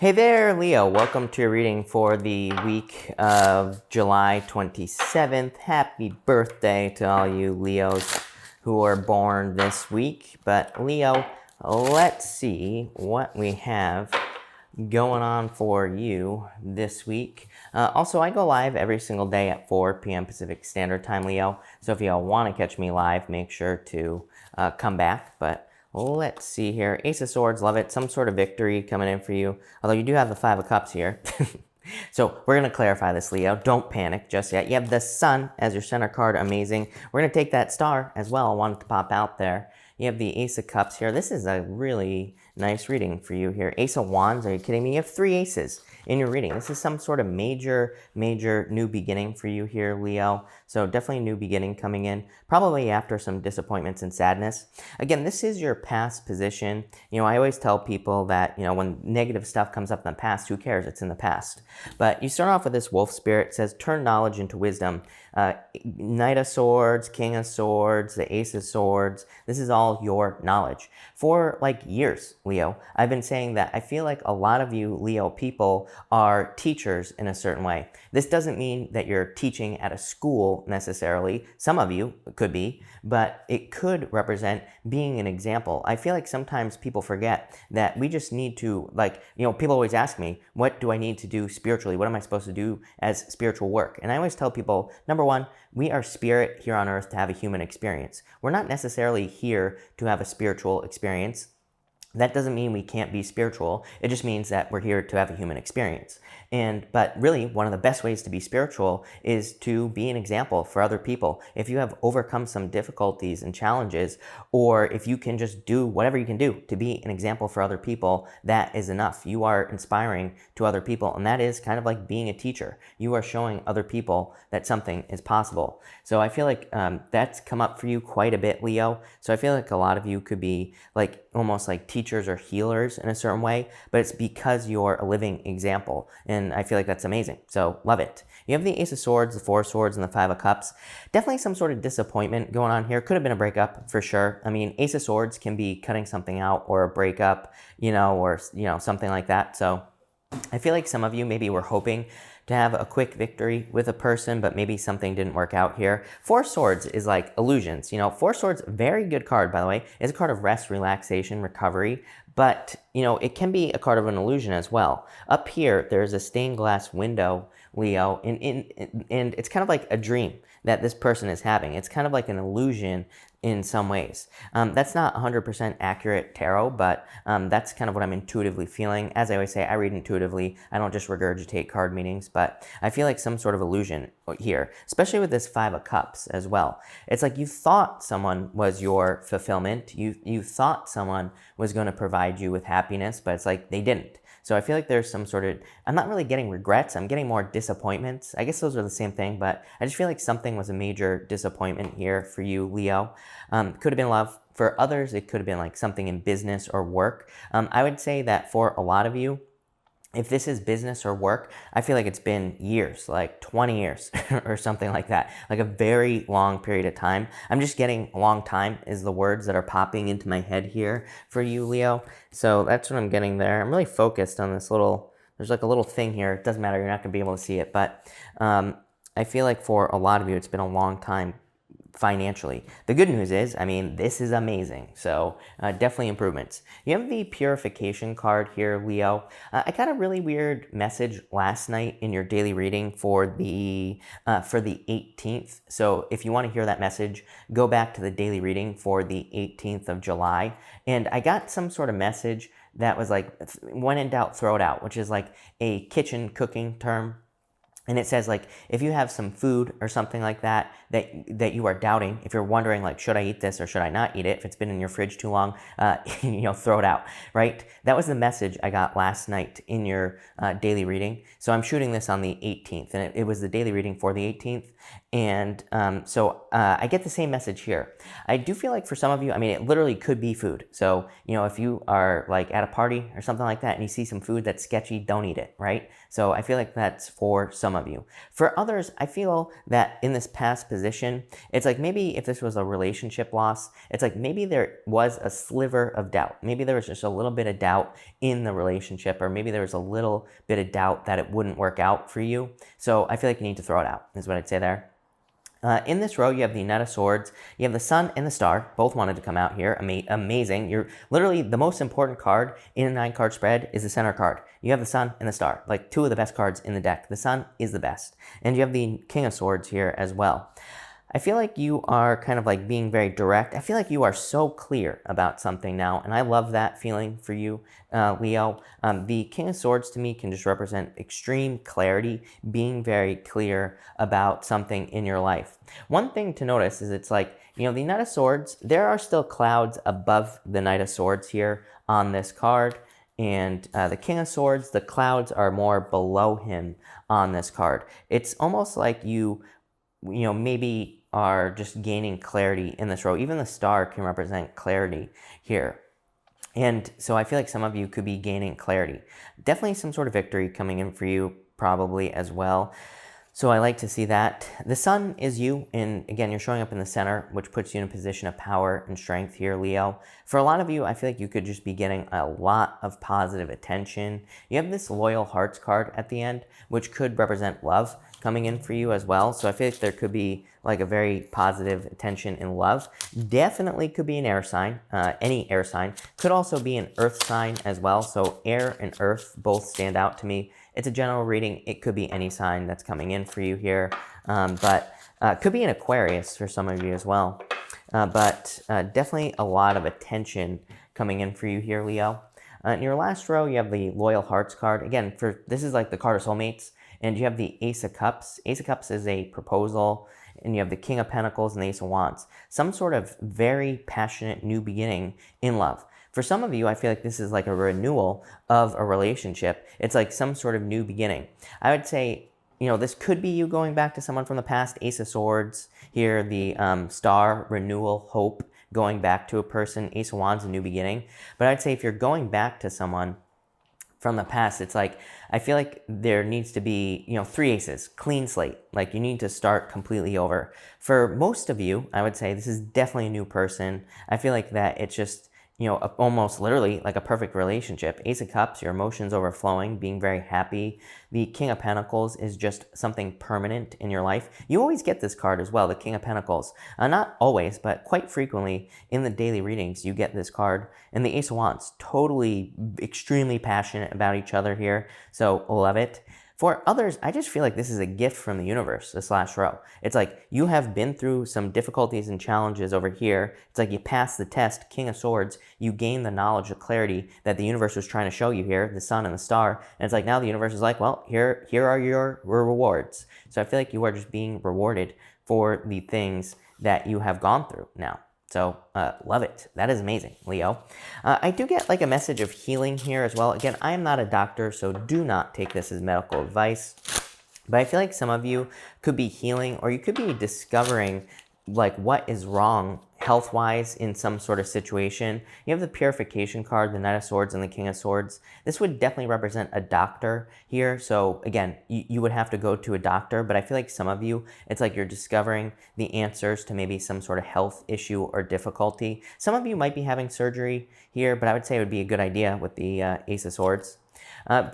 Hey there, Leo. Welcome to your reading for the week of July 27th. Happy birthday to all you Leos who are born this week. But Leo, let's see what we have going on for you this week. Also, I go live every single day at 4 p.m. Pacific Standard Time, Leo. So if y'all want to catch me live, make sure to come back. But let's see here. Ace of Swords, love it. Some sort of victory coming in for you. Although you do have the Five of Cups here. So we're going to clarify this, Leo. Don't panic just yet. You have the Sun as your center card. Amazing. We're going to take that star as well. I wanted to pop out there. You have the Ace of Cups here. This is a really nice reading for you here. Ace of Wands, are you kidding me? You have 3 aces in your reading. This is some sort of major new beginning for you here, Leo. So definitely a new beginning coming in, probably after some disappointments and sadness. Again, this is your past position. You know, I always tell people that, you know, when negative stuff comes up in the past, who cares? It's in the past. But you start off with this wolf spirit. It says, turn knowledge into wisdom. Knight of Swords, King of Swords, the Ace of Swords. This is all your knowledge. For like years, Leo, I've been saying that I feel like a lot of you Leo people are teachers in a certain way. This doesn't mean that you're teaching at a school necessarily. Some of you could be, but it could represent being an example. I feel like sometimes people forget that we just need to, like, you know, people always ask me, what do I need to do spiritually? What am I supposed to do as spiritual work? And I always tell people, number one, we are spirit here on earth to have a human experience. We're not necessarily here to have a spiritual experience. That doesn't mean we can't be spiritual. It just means that we're here to have a human experience. But really, one of the best ways to be spiritual is to be an example for other people. If you have overcome some difficulties and challenges, or if you can just do whatever you can do to be an example for other people, that is enough. You are inspiring to other people, and that is kind of like being a teacher. You are showing other people that something is possible. So I feel like that's come up for you quite a bit, Leo. So I feel like a lot of you could be like almost like teachers or healers in a certain way, but it's because you're a living example. And I feel like that's amazing. So love it. You have the Ace of Swords, the Four of Swords, and the Five of Cups. Definitely some sort of disappointment going on here. Could have been a breakup for sure. I mean, Ace of Swords can be cutting something out or a breakup, or, something like that. So I feel like some of you maybe were hoping to have a quick victory with a person, but maybe something didn't work out here. Four of Swords is like illusions. Four of Swords, very good card, by the way. It's a card of rest, relaxation, recovery, but, it can be a card of an illusion as well. Up here, there's a stained glass window, Leo, and it's kind of like a dream that this person is having. It's kind of like an illusion in some ways. That's not 100% accurate tarot, but that's kind of what I'm intuitively feeling. As I always say, I read intuitively. I don't just regurgitate card meanings, but I feel like some sort of illusion here, especially with this Five of Cups as well. It's like you thought someone was your fulfillment. You thought someone was going to provide you with happiness, but it's like they didn't. So I feel like there's some sort of, I'm not really getting regrets, I'm getting more disappointments. I guess those are the same thing, but I just feel like something was a major disappointment here for you, Leo. Could have been love. For others, it could have been like something in business or work. I would say that for a lot of you, if this is business or work, I feel like it's been years, like 20 years or something like that, like a very long period of time. I'm just getting a long time is the words that are popping into my head here for you, Leo. So that's what I'm getting there. I'm really focused on this there's like a little thing here. It doesn't matter. You're not going to be able to see it. But I feel like for a lot of you, it's been a long time financially. The good news is, this is amazing. So definitely improvements. You have the purification card here, Leo. I got a really weird message last night in your daily reading for the 18th. So if you want to hear that message, go back to the daily reading for the 18th of July. And I got some sort of message that was like, when in doubt, throw it out, which is like a kitchen cooking term. And it says, like, if you have some food or something like that you are doubting, if you're wondering, like, should I eat this or should I not eat it? If it's been in your fridge too long, throw it out, right? That was the message I got last night in your daily reading. So I'm shooting this on the 18th, and it was the daily reading for the 18th. And so I get the same message here. I do feel like for some of you, it literally could be food. So, if you are like at a party or something like that and you see some food that's sketchy, don't eat it, right? So I feel like that's for some some of you. For others, I feel that in this past position, it's like maybe if this was a relationship loss, it's like maybe there was a sliver of doubt. Maybe there was just a little bit of doubt in the relationship, or maybe there was a little bit of doubt that it wouldn't work out for you. So I feel like you need to throw it out, is what I'd say there. In this row, you have the Knight of Swords, you have the Sun and the Star, both wanted to come out here, amazing. You're literally, the most important card in a 9-card spread is the center card. You have the Sun and the Star, like two of the best cards in the deck. The Sun is the best. And you have the King of Swords here as well. I feel like you are kind of like being very direct. I feel like you are so clear about something now, and I love that feeling for you, Leo. The King of Swords to me can just represent extreme clarity, being very clear about something in your life. One thing to notice is it's like, you know, the Knight of Swords, there are still clouds above the Knight of Swords here on this card. And the King of Swords, the clouds are more below him on this card. It's almost like you know, maybe are just gaining clarity in this row. Even the Star can represent clarity here. And so I feel like some of you could be gaining clarity. Definitely some sort of victory coming in for you probably as well. So I like to see that. The Sun is you, and again, you're showing up in the center, which puts you in a position of power and strength here, Leo. For a lot of you, I feel like you could just be getting a lot of positive attention. You have this Loyal Hearts card at the end, which could represent love coming in for you as well. So I feel like there could be like a very positive attention in love. Definitely could be an air sign, any air sign. Could also be an earth sign as well. So air and earth both stand out to me. It's a general reading. It could be any sign that's coming in for you here, but could be an Aquarius for some of you as well. But definitely a lot of attention coming in for you here, Leo. In your last row, you have the Loyal Hearts card. Again, this is like the card of soulmates, and you have the Ace of Cups. Ace of Cups is a proposal, and you have the King of Pentacles and the Ace of Wands. Some sort of very passionate new beginning in love. For some of you, I feel like this is like a renewal of a relationship. It's like some sort of new beginning. I would say, you know, this could be you going back to someone from the past. Ace of Swords here, the Star, renewal, hope, going back to a person. Ace of Wands, a new beginning. But I'd say if you're going back to someone from the past, it's like, I feel like there needs to be, you know, 3 aces, clean slate. Like you need to start completely over. For most of you, I would say this is definitely a new person. I feel like that it's just, you know, almost literally like a perfect relationship. Ace of Cups, your emotions overflowing, being very happy. The King of Pentacles is just something permanent in your life. You always get this card as well, the King of Pentacles. Not always, but quite frequently in the daily readings, you get this card. And the Ace of Wands, totally, extremely passionate about each other here. So love it. For others, I just feel like this is a gift from the universe, this last row. It's like you have been through some difficulties and challenges over here. It's like you passed the test, King of Swords. You gain the knowledge, the clarity that the universe was trying to show you here, the Sun and the Star. And it's like now the universe is like, well, here are your rewards. So I feel like you are just being rewarded for the things that you have gone through now. So love it. That is amazing, Leo. I do get like a message of healing here as well. Again, I am not a doctor, so do not take this as medical advice. But I feel like some of you could be healing, or you could be discovering like what is wrong health-wise in some sort of situation. You have the Purification card, the Knight of Swords and the King of Swords. This would definitely represent a doctor here. So again, you would have to go to a doctor, but I feel like some of you, it's like you're discovering the answers to maybe some sort of health issue or difficulty. Some of you might be having surgery here, but I would say it would be a good idea with the Ace of Swords.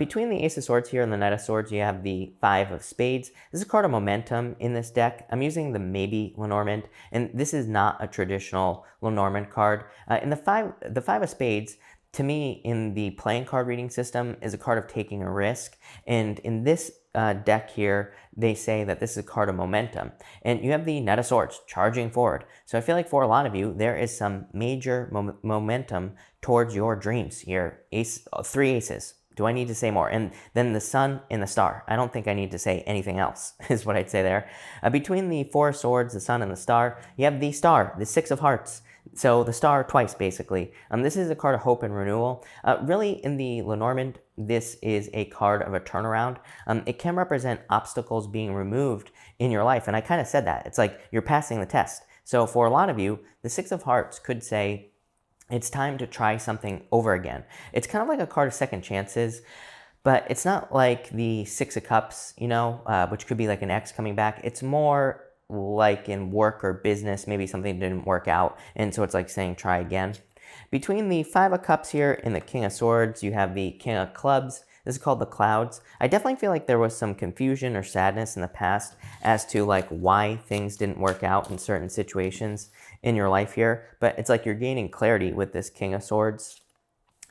Between the Ace of Swords here and the Knight of Swords, you have the Five of Spades. This is a card of momentum in this deck. I'm using the Maybe Lenormand, and this is not a traditional Lenormand card. And the Five of Spades, to me, in the playing card reading system, is a card of taking a risk. And in this deck here, they say that this is a card of momentum. And you have the Knight of Swords charging forward. So I feel like for a lot of you, there is some major momentum towards your dreams here. 3 aces. Do I need to say more? And then the Sun and the Star. I don't think I need to say anything else, is what I'd say there. Between the 4 of Swords, the Sun, and the Star, you have the Star, the 6 of Hearts. So the Star twice, basically. This is a card of hope and renewal. Really, in the Lenormand, this is a card of a turnaround. It can represent obstacles being removed in your life. And I kind of said that. It's like you're passing the test. So for a lot of you, the 6 of Hearts could say, it's time to try something over again. It's kind of like a card of second chances, But it's not like the Six of Cups, you know, which could be like an ex coming back. It's more like in work or business, maybe something didn't work out. And so it's like saying try again. Between the Five of Cups here and the King of Swords, you have the King of Clubs. This is called the Clouds. I definitely feel like there was some confusion or sadness in the past as to like why things didn't work out in certain situations in your life here. But it's like you're gaining clarity with this King of Swords.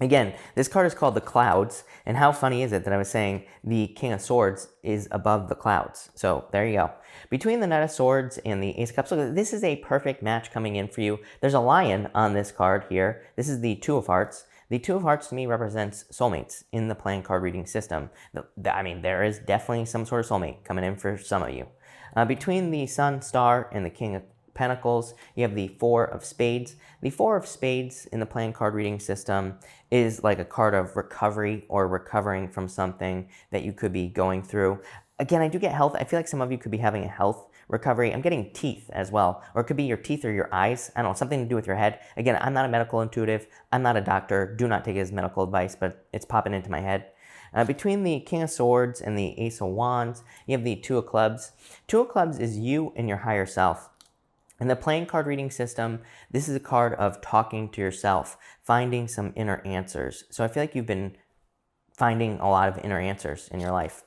Again, this card is called the Clouds, and how funny is it that I was saying the King of Swords is above the clouds? So there you go. Between the Knight of Swords and the Ace of Cups, look, this is a perfect match coming in for you. There's a lion on this card here. This is the Two of Hearts. The Two of Hearts to me represents soulmates in the playing card reading system. I mean, there is definitely some sort of soulmate coming in for some of you. Between the Sun, Star, and the King of Pentacles, you have the Four of Spades. The Four of Spades in the playing card reading system is like a card of recovery or recovering from something that you could be going through. Again, I do get health. I feel like some of you could be having a health recovery. I'm getting teeth as well, or it could be your teeth or your eyes. I don't know, something to do with your head. Again, I'm not a medical intuitive. I'm not a doctor. Do not take it as medical advice, but it's popping into my head. Between the King of Swords and the Ace of Wands, you have the Two of Clubs. Two of Clubs is you and your higher self. In the playing card reading system, this is a card of talking to yourself, finding some inner answers. So I feel like you've been finding a lot of inner answers in your life.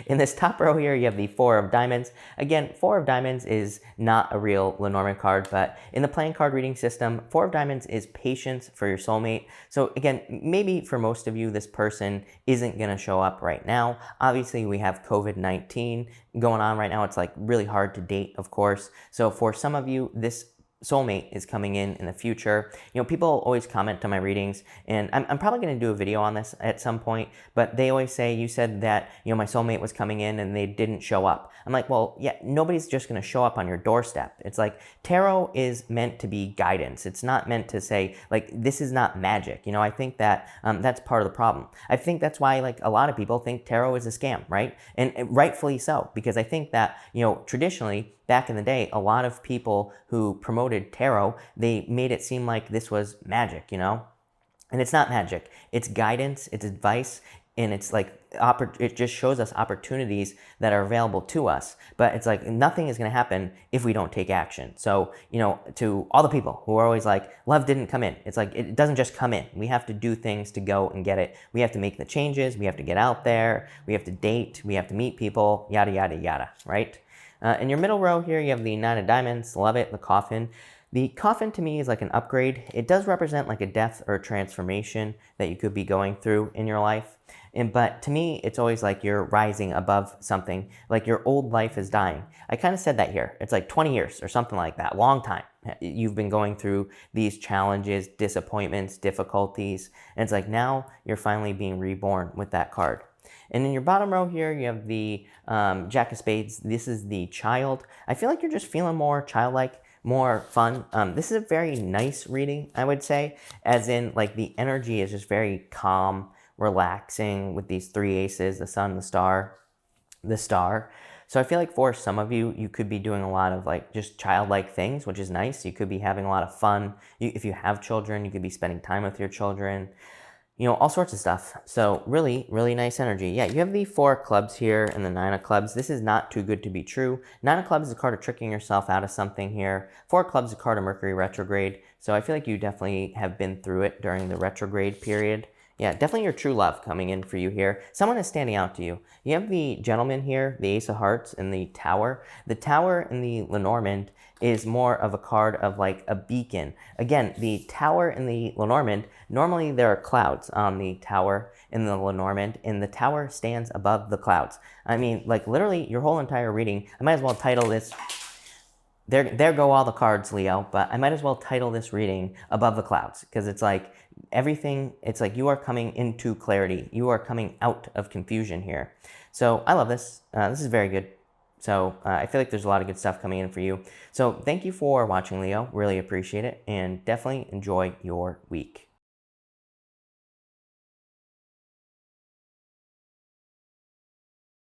In this top row here, you have the Four of Diamonds. Again, Four of Diamonds is not a real Lenormand card, but in the playing card reading system, Four of Diamonds is patience for your soulmate. So again, maybe for most of you, this person isn't going to show up right now. Obviously, we have COVID-19 going on right now. It's like really hard to date, of course. So for some of you, this soulmate is coming in the future. You know, people always comment on my readings, and I'm probably going to do a video on this at some point, but they always say, you said that, you know, my soulmate was coming in and they didn't show up. I'm like, well, yeah, nobody's just going to show up on your doorstep. It's like tarot is meant to be guidance. It's not meant to say, like, this is not magic. You know, I think that that's part of the problem. I think that's why, like, a lot of people think tarot is a scam, right? And rightfully so, because I think that, you know, traditionally, back in the day, a lot of people who promoted tarot, they made it seem like this was magic, you know? And it's not magic. It's guidance, it's advice, and it's like, it just shows us opportunities that are available to us. But it's like, nothing is going to happen if we don't take action. So, you know, to all the people who are always like, love didn't come in. It's like, it doesn't just come in. We have to do things to go and get it. We have to make the changes. We have to get out there. We have to date. We have to meet people, yada, yada, yada, right? In your middle row here, you have the Nine of Diamonds. Love it, the Coffin. The Coffin to me is like an upgrade. It does represent like a death or a transformation that you could be going through in your life. But to me, it's always like you're rising above something, like your old life is dying. I kind of said that here. It's like 20 years or something like that, long time. You've been going through these challenges, disappointments, difficulties, and it's like now you're finally being reborn with that card. And in your bottom row here, you have the Jack of Spades. This is the Child. I feel like you're just feeling more childlike, more fun. This is a very nice reading, I would say, as in like the energy is just very calm, relaxing with these three aces, the Sun, the Star, the Star. So I feel like for some of you, you could be doing a lot of like just childlike things, which is nice. You could be having a lot of fun. If you have children, you could be spending time with your children. You know, all sorts of stuff. So really, really nice energy. Yeah, you have the Four of Clubs here and the Nine of Clubs. This is not too good to be true. Nine of Clubs is a card of tricking yourself out of something here. Four of Clubs is a card of Mercury retrograde. So I feel like you definitely have been through it during the retrograde period. Yeah, definitely your true love coming in for you here. Someone is standing out to you. You have the Gentleman here, the Ace of Hearts, and the Tower. The Tower in the Lenormand is more of a card of like a beacon. Again, the Tower in the Lenormand, normally there are clouds on the Tower in the Lenormand, and the Tower stands above the clouds. I mean, like literally your whole entire reading, I might as well title this, there go all the cards, Leo, but I might as well title this reading Above the Clouds, because it's like everything, it's like you are coming into clarity. You are coming out of confusion here. So I love this. This is very good. So I feel like there's a lot of good stuff coming in for you. So thank you for watching, Leo. Really appreciate it, and definitely enjoy your week.